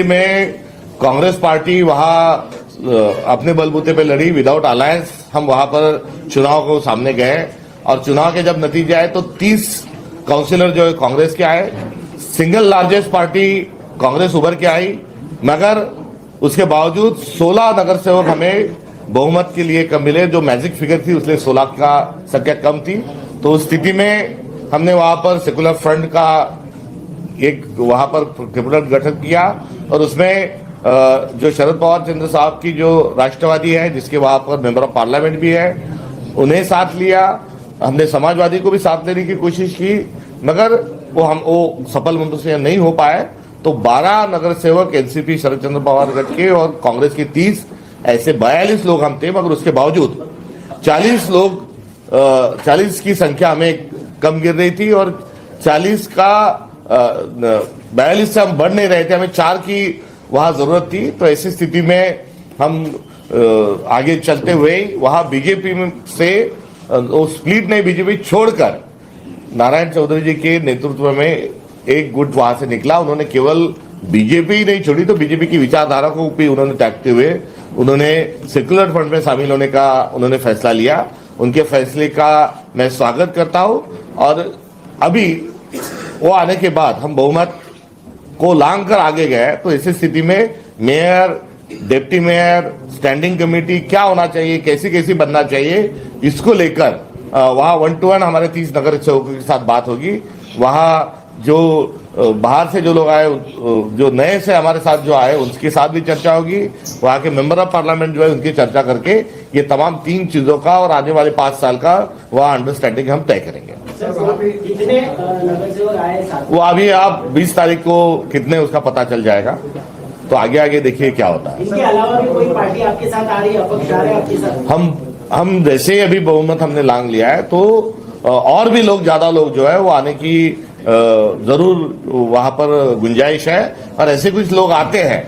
में कांग्रेस पार्टी वहां अपने बलबूते पे लड़ी विदाउट अलायंस। हम वहां पर चुनाव को सामने गए और चुनाव के जब नतीजे आए तो 30 काउंसिलर जो है कांग्रेस के आए। सिंगल लार्जेस्ट पार्टी कांग्रेस उभर के आई, मगर उसके बावजूद 16 नगर सेवक हमें बहुमत के लिए कम मिले। जो मैजिक फिगर थी उसमें 16 का संख्या कम थी। तो उस स्थिति में हमने वहां पर सेकुलर फ्रंट का एक वहां पर कैबिनेट गठन किया और उसमें जो शरद पवार चंद्र साहब की जो राष्ट्रवादी है, जिसके वहां पर मेंबर ऑफ पार्लियामेंट भी है, उन्हें साथ लिया। हमने समाजवादी को भी साथ लेने की कोशिश की, मगर वो सफल रूप से नहीं हो पाए। तो 12 नगर सेवक एनसीपी शरद चंद्र पवार गठ के और कांग्रेस के 30, ऐसे 42 लोग हम थे। मगर उसके बावजूद 40 की संख्या हमें कम गिर रही थी और 40 का 42 से हम बढ़ नहीं रहे थे। हमें 4 की वहां जरूरत थी। तो ऐसी स्थिति में हम आगे चलते हुए वहां बीजेपी से वो स्प्लिट नहीं, बीजेपी छोड़कर नारायण चौधरी जी के नेतृत्व में एक गुट वहां से निकला। उन्होंने केवल बीजेपी ही नहीं छोड़ी, तो बीजेपी की विचारधारा को भी उन्होंने त्यागते हुए उन्होंने सेक्युलर फ्रंट में शामिल होने का उन्होंने फैसला लिया। उनके फैसले का मैं स्वागत करता हूं और अभी वो आने के बाद हम बहुमत को लांग कर आगे गए। तो ऐसी स्थिति में mayor, deputy mayor, standing committee क्या होना चाहिए, कैसी कैसी बनना चाहिए, इसको लेकर वहां 1-to-1 हमारे 30 नगर सेवकों के साथ बात होगी। वहां जो बाहर से जो लोग आए, जो नए से हमारे साथ जो आए, उनके साथ भी चर्चा होगी। वहां के मेंबर ऑफ पार्लियामेंट जो है उनकी चर्चा करके ये तमाम 3 चीजों का और आने वाले 5 साल का वहां अंडरस्टैंडिंग हम तय करेंगे। कितने नगर सेवक आए साथ? वो अभी आप 20 तारीख को कितने उसका पता चल जाएगा। तो आगे आगे देखिए क्या होता है। इसके अलावा भी कोई पार्टी आपके साथ आ रही है, अपक्ष आ रहे हैं आपके साथ? हम जैसे ही अभी बहुमत हमने लांग लिया है, तो और भी लोग, ज्यादा लोग जो है वो आने की जरूर वहां पर गुंजाइश है। और ऐसे कुछ लोग आते हैं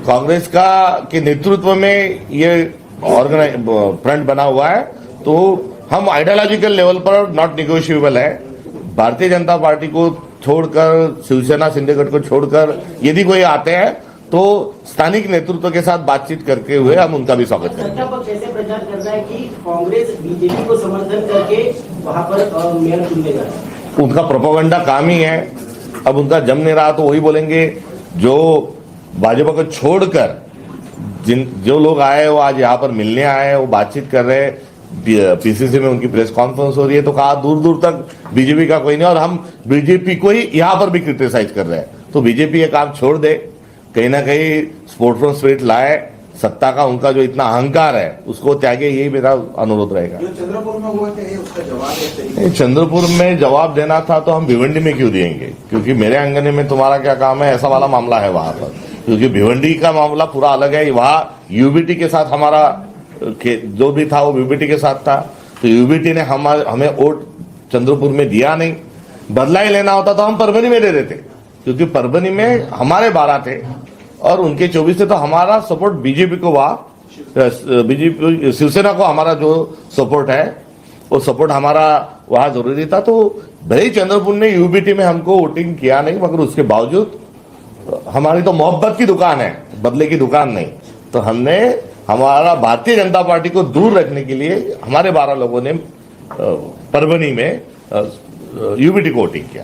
कांग्रेस का के नेतृत्व में ये फ्रंट बना हुआ है। तो हम आइडियोलॉजिकल लेवल पर नॉट निगोशिएबल है। भारतीय जनता पार्टी को छोड़कर, शिवसेना शिंदे गठ को छोड़कर यदि कोई आते हैं तो स्थानिक नेतृत्व के साथ बातचीत करके हुए हम उनका भी स्वागत करेंगे। सत्ता पक्ष ऐसे प्रचार कर रहा है कि कांग्रेस बीजेपी को समर्थन करके वहां पर मेयर चुन लेगा। उनका प्रोपेगेंडा काम ही है। अब उनका जम नहीं रहा तो वही बोलेंगे। जो भाजपा को छोड़कर जो लोग आए वो आज यहाँ पर मिलने आए, वो बातचीत कर रहे हैं। पीसीसी में उनकी प्रेस कॉन्फ्रेंस हो रही है। तो कहा दूर दूर तक बीजेपी का कोई नहीं, और हम बीजेपी को ही यहाँ पर भी क्रिटिसाइज कर रहे हैं। तो बीजेपी ये काम छोड़ दे, कहीं ना कहीं स्पोर्ट्समैन स्पिरिट लाए। सत्ता का उनका जो इतना अहंकार है उसको त्यागे, यही मेरा अनुरोध रहेगा। चंद्रपुर में हुआ कि उसका जवाब है? चंद्रपुर में जवाब देना था तो हम भिवंडी में क्यों देंगे? क्योंकि मेरे अंगने में तुम्हारा क्या काम है, ऐसा वाला मामला है वहां पर। क्योंकि भिवंडी का मामला पूरा अलग है। वहां यूबीटी के साथ हमारा जो भी था वो यूबीटी के साथ था। तो यूबीटी ने हमें वोट चंद्रपुर में दिया नहीं। बदला ही लेना होता तो हम परभनी में दे देते, क्योंकि परभनी में हमारे 12 थे और उनके 24 थे। तो हमारा सपोर्ट बीजेपी को, बीजेपी शिवसेना को हमारा जो सपोर्ट है वो सपोर्ट हमारा वहां जरूरी था। तो भले ही चंद्रपुर ने यूबीटी में हमको वोटिंग किया नहीं, मगर उसके बावजूद हमारी तो मोहब्बत की दुकान है, बदले की दुकान नहीं। तो हमने हमारा भारतीय जनता पार्टी को दूर रखने के लिए हमारे 12 लोगों ने परभनी में यूबीटी को वोटिंग किया।